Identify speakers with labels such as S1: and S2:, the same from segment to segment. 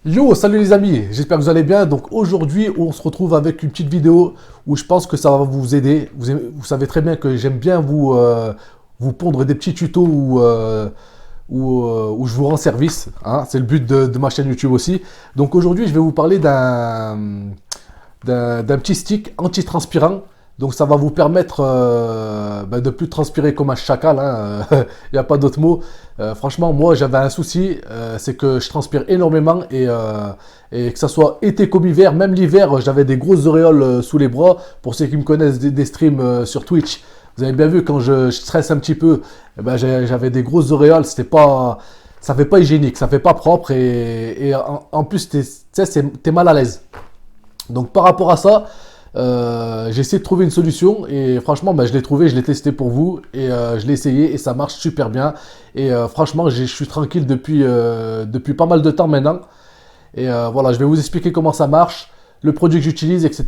S1: Yo, salut les amis, j'espère que vous allez bien. Donc aujourd'hui, on se retrouve avec une petite vidéo où je pense que ça va vous aider. Vous savez très bien que j'aime bien vous pondre des petits tutos où je vous rends service, hein. C'est le but de ma chaîne YouTube aussi. Donc aujourd'hui, je vais vous parler d'un petit stick anti-transpirant. Donc ça va vous permettre de plus transpirer comme un chacal, hein. Il n'y a pas d'autre mot. Franchement, moi j'avais un souci, c'est que je transpire énormément et que ça soit été comme hiver, même l'hiver, j'avais des grosses auréoles sous les bras. Pour ceux qui me connaissent des streams sur Twitch, vous avez bien vu quand je stresse un petit peu, eh ben, j'avais des grosses auréoles, ça fait pas hygiénique, ça fait pas propre et en plus t'es mal à l'aise. Donc par rapport à ça, j'ai essayé de trouver une solution et franchement je l'ai trouvé, je l'ai testé pour vous et je l'ai essayé et ça marche super bien et franchement je suis tranquille depuis pas mal de temps maintenant et voilà, je vais vous expliquer comment ça marche, le produit que j'utilise, etc.,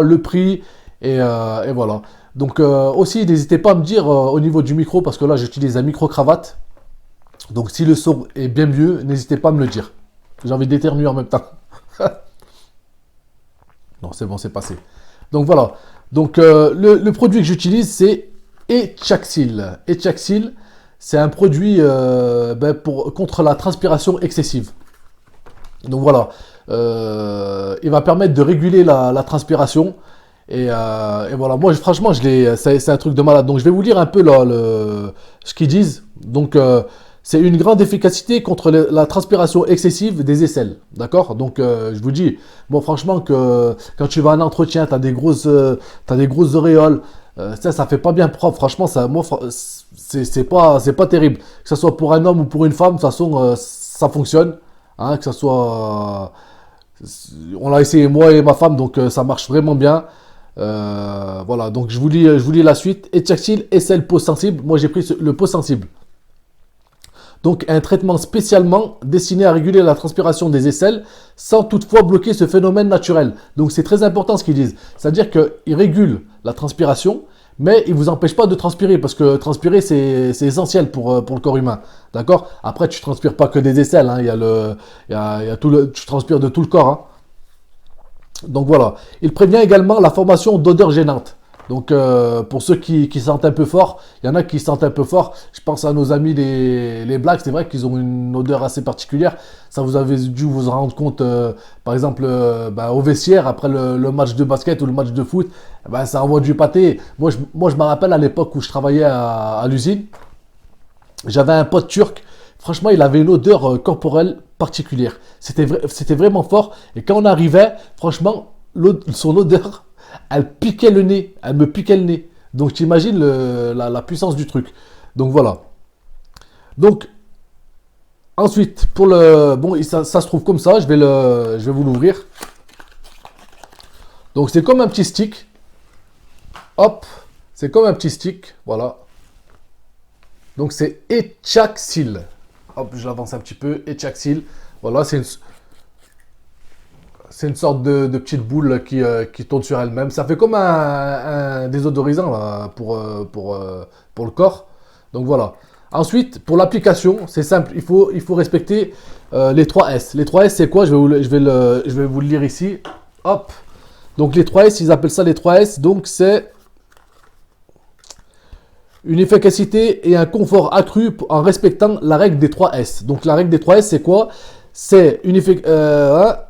S1: le prix et voilà. Donc aussi n'hésitez pas à me dire au niveau du micro, parce que là j'utilise un micro cravate, donc si le son est bien mieux, n'hésitez pas à me le dire. J'ai envie d'éternuer en même temps. Non, c'est bon, c'est passé. Donc voilà. Donc le produit que j'utilise, c'est Echaxil. Echaxil, c'est un produit contre la transpiration excessive. Donc voilà. Il va permettre de réguler la transpiration. Et voilà. Moi, franchement, c'est un truc de malade. Donc je vais vous lire un peu ce qu'ils disent. Donc c'est une grande efficacité contre la transpiration excessive des aisselles. D'accord? Donc, je vous dis, bon, franchement, que quand tu vas à un entretien, tu as t'as des grosses auréoles, ça fait pas bien propre. Franchement, moi, c'est pas terrible. Que ce soit pour un homme ou pour une femme, de toute façon, ça fonctionne. Hein, que ce soit. On l'a essayé, moi et ma femme, donc ça marche vraiment bien. Voilà, donc je vous lis la suite. Echaxil aisselle peau sensible. Moi, j'ai pris le peau sensible. Donc un traitement spécialement destiné à réguler la transpiration des aisselles sans toutefois bloquer ce phénomène naturel. Donc c'est très important ce qu'ils disent. C'est-à-dire qu'il régule la transpiration, mais il ne vous empêche pas de transpirer, parce que transpirer c'est essentiel pour le corps humain. D'accord? Après tu ne transpires pas que des aisselles, hein. Tu transpires de tout le corps, hein. Donc voilà. Il prévient également la formation d'odeurs gênantes. Donc pour ceux qui sentent un peu fort, il y en a qui sentent un peu fort. Je pense à nos amis les Blacks, c'est vrai qu'ils ont une odeur assez particulière. Ça, vous avez dû vous en rendre compte, par exemple, au vestiaire, après le match de basket ou le match de foot, ça envoie du pâté. Moi, je me rappelle à l'époque où je travaillais à l'usine, j'avais un pote turc. Franchement, il avait une odeur corporelle particulière. C'était vraiment fort. Et quand on arrivait, franchement, son odeur, elle piquait le nez, elle me piquait le nez. Donc tu imagines la puissance du truc. Donc voilà. Donc ensuite, bon, ça se trouve comme ça, je vais vous l'ouvrir. Donc c'est comme un petit stick. Hop, c'est comme un petit stick, voilà. Donc c'est Echaxil. Hop, je l'avance un petit peu, Echaxil. Voilà, c'est une sorte de petite boule qui tourne sur elle-même. Ça fait comme un désodorisant là, pour le corps. Donc voilà. Ensuite, pour l'application, c'est simple. Il faut respecter les 3 S. Les 3 S, c'est quoi? Je vais vous le lire ici. Hop. Donc les 3 S, ils appellent ça les 3 S. Donc c'est une efficacité et un confort accru en respectant la règle des 3 S. Donc la règle des 3 S, c'est quoi? C'est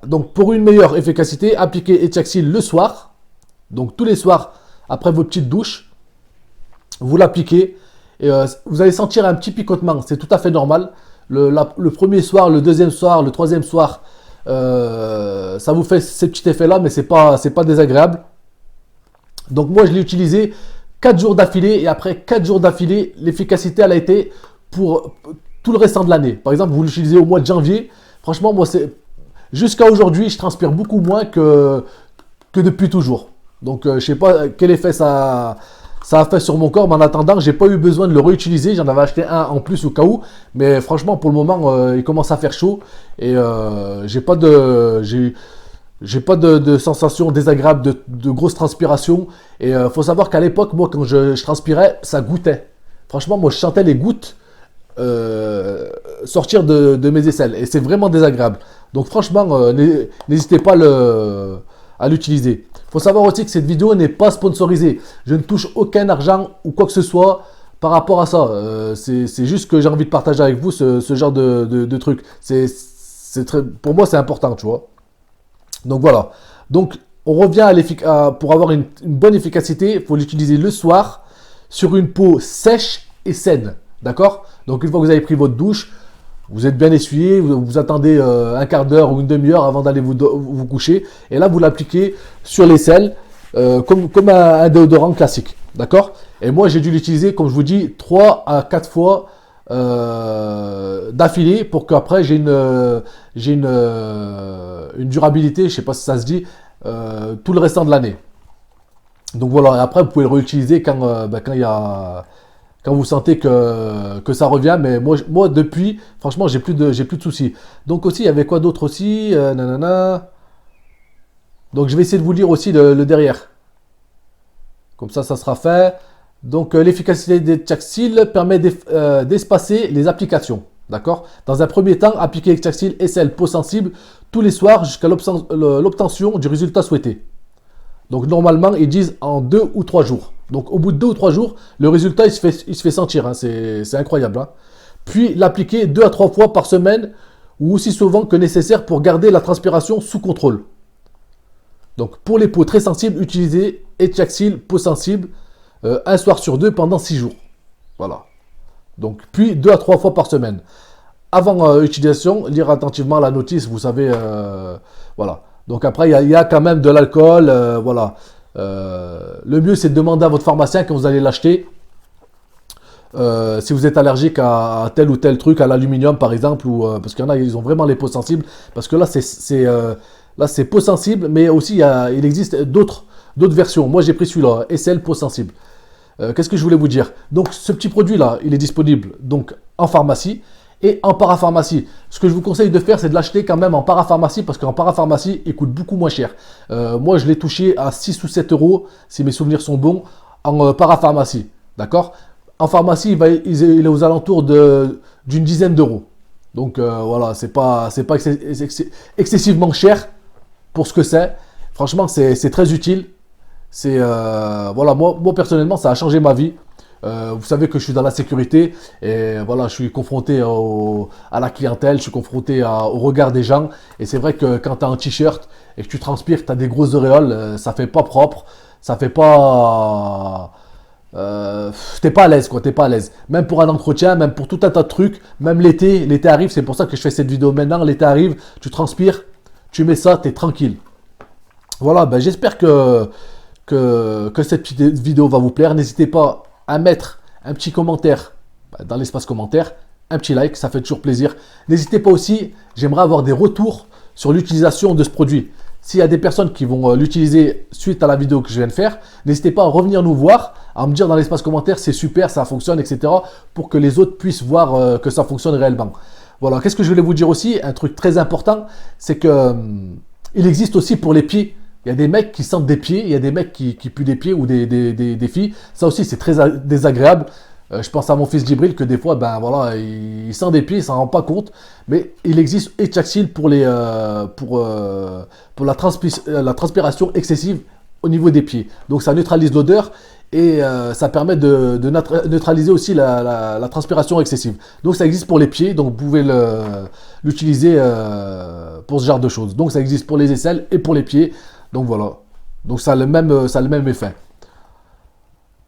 S1: donc pour une meilleure efficacité, appliquez Echaxil le soir. Donc tous les soirs, après vos petites douches, vous l'appliquez. Et vous allez sentir un petit picotement, c'est tout à fait normal. Le premier soir, le deuxième soir, le troisième soir, ça vous fait ces petits effets-là, mais c'est pas désagréable. Donc moi, je l'ai utilisé 4 jours d'affilée, et après 4 jours d'affilée, l'efficacité, elle a été pour tout le restant de l'année. Par exemple, vous l'utilisez au mois de janvier. Franchement, moi, jusqu'à aujourd'hui, je transpire beaucoup moins que depuis toujours. Donc, je sais pas quel effet ça a fait sur mon corps, mais en attendant, j'ai pas eu besoin de le réutiliser. J'en avais acheté un en plus au cas où. Mais franchement, pour le moment, il commence à faire chaud. Et j'ai pas de sensation désagréable de grosse transpiration. Et faut savoir qu'à l'époque, moi, quand je transpirais, ça goûtait. Franchement, moi, je sentais les gouttes sortir de mes aisselles. Et c'est vraiment désagréable. Donc franchement, n'hésitez pas à l'utiliser. Il faut savoir aussi que cette vidéo n'est pas sponsorisée. Je ne touche aucun argent ou quoi que ce soit par rapport à ça. C'est juste que j'ai envie de partager avec vous ce genre de truc. Pour moi, c'est important, tu vois. Donc voilà. Donc on revient pour avoir une bonne efficacité, il faut l'utiliser le soir sur une peau sèche et saine. D'accord? Donc une fois que vous avez pris votre douche, vous êtes bien essuyé, vous attendez un quart d'heure ou une demi-heure avant d'aller vous coucher. Et là, vous l'appliquez sur les selles comme un déodorant classique. D'accord? Et moi, j'ai dû l'utiliser, comme je vous dis, 3 à 4 fois d'affilée pour qu'après, j'ai une durabilité, je ne sais pas si ça se dit, tout le restant de l'année. Donc voilà, et après, vous pouvez le réutiliser quand vous sentez que ça revient, mais moi depuis, franchement, j'ai plus de soucis. Donc aussi, il y avait quoi d'autre aussi, nanana. Donc je vais essayer de vous lire aussi le derrière. Comme ça sera fait. Donc l'efficacité des Chaxil permet d'espacer les applications. D'accord? Dans un premier temps, appliquez Chaxil SL peau sensible tous les soirs jusqu'à l'obtention du résultat souhaité. Donc normalement, ils disent en 2 ou 3 jours. Donc au bout de 2 ou 3 jours, le résultat il se fait sentir. Hein. C'est incroyable. Hein. Puis l'appliquer 2 à 3 fois par semaine ou aussi souvent que nécessaire pour garder la transpiration sous contrôle. Donc pour les peaux très sensibles, utilisez Etchaxil peau sensible un soir sur 2 pendant 6 jours. Voilà. Donc puis 2 à 3 fois par semaine. Avant utilisation, lire attentivement la notice, vous savez, voilà. Donc après, il y a quand même de l'alcool, voilà. Le mieux, c'est de demander à votre pharmacien quand vous allez l'acheter. Si vous êtes allergique à tel ou tel truc, à l'aluminium par exemple, ou parce qu'il y en a, ils ont vraiment les peaux sensibles. Parce que là, c'est peau sensible, mais aussi il existe d'autres versions. Moi, j'ai pris celui-là, SL peau sensible. Qu'est-ce que je voulais vous dire? Donc, ce petit produit-là, il est disponible donc en pharmacie. Et en parapharmacie, ce que je vous conseille de faire, c'est de l'acheter quand même en parapharmacie, parce qu'en parapharmacie, il coûte beaucoup moins cher. Moi, je l'ai touché à 6 ou 7 euros, si mes souvenirs sont bons, en parapharmacie. D'accord? En pharmacie, il est aux alentours d'une dizaine d'euros. Donc voilà, c'est pas excessivement cher pour ce que c'est. Franchement, c'est très utile. Voilà, moi personnellement, ça a changé ma vie. Vous savez que je suis dans la sécurité et voilà, je suis confronté à la clientèle, je suis confronté au regard des gens. Et c'est vrai que quand tu as un t-shirt et que tu transpires, tu as des grosses auréoles, ça fait pas propre, ça fait pas. T'es pas à l'aise quoi, t'es pas à l'aise. Même pour un entretien, même pour tout un tas de trucs, même l'été arrive, c'est pour ça que je fais cette vidéo maintenant. L'été arrive, tu transpires, tu mets ça, t'es tranquille. Voilà, ben j'espère que cette petite vidéo va vous plaire. N'hésitez pas à mettre un petit commentaire dans l'espace commentaire, un petit like, ça fait toujours plaisir. N'hésitez pas aussi, j'aimerais avoir des retours sur l'utilisation de ce produit. S'il y a des personnes qui vont l'utiliser suite à la vidéo que je viens de faire, n'hésitez pas à revenir nous voir, à me dire dans l'espace commentaire c'est super, ça fonctionne, etc. pour que les autres puissent voir que ça fonctionne réellement. Voilà, qu'est-ce que je voulais vous dire aussi? Un truc très important, c'est que il existe aussi pour les pieds. Il y a des mecs qui sentent des pieds, il y a des mecs qui puent des pieds ou des filles. Ça aussi, c'est très désagréable. Je pense à mon fils Djibril que des fois, ben voilà, il sent des pieds, il s'en rend pas compte. Mais il existe Etchaxil pour la transpiration excessive au niveau des pieds. Donc ça neutralise l'odeur et ça permet de neutraliser aussi la transpiration excessive. Donc ça existe pour les pieds, donc vous pouvez l'utiliser pour ce genre de choses. Donc ça existe pour les aisselles et pour les pieds. Donc voilà, donc ça a le même effet.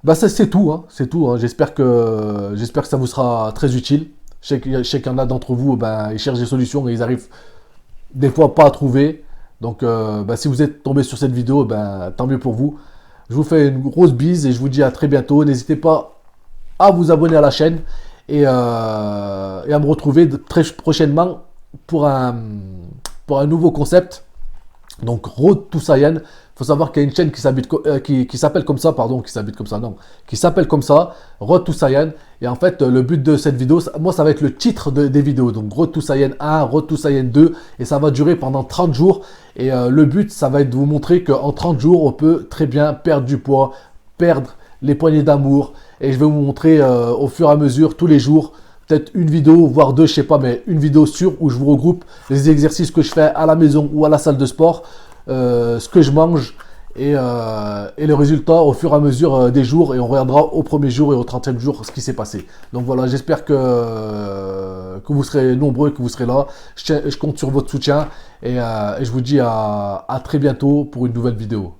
S1: Bah ça c'est tout, hein. C'est tout. Hein. J'espère que ça vous sera très utile. Je sais qu'il y en a d'entre vous, ben, ils cherchent des solutions et ils arrivent des fois pas à trouver. Donc si vous êtes tombé sur cette vidéo, ben, tant mieux pour vous. Je vous fais une grosse bise et je vous dis à très bientôt. N'hésitez pas à vous abonner à la chaîne et à me retrouver très prochainement pour un nouveau concept. Donc Road to Saiyan, il faut savoir qu'il y a une chaîne qui s'appelle comme ça, qui s'appelle comme ça, Road to Saiyan. Et en fait, le but de cette vidéo, moi ça va être le titre des vidéos. Donc Road to Saiyan 1, Road to Saiyan 2, et ça va durer pendant 30 jours. Et le but, ça va être de vous montrer qu'en 30 jours, on peut très bien perdre du poids, perdre les poignées d'amour. Et je vais vous montrer au fur et à mesure, tous les jours, peut-être une vidéo, voire deux, je sais pas, mais une vidéo sûre où je vous regroupe les exercices que je fais à la maison ou à la salle de sport, ce que je mange et les résultats au fur et à mesure des jours. Et on regardera au premier jour et au 30e jour ce qui s'est passé. Donc voilà, j'espère que vous serez nombreux, que vous serez là. Je compte sur votre soutien et je vous dis à très bientôt pour une nouvelle vidéo.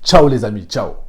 S1: Ciao les amis, ciao.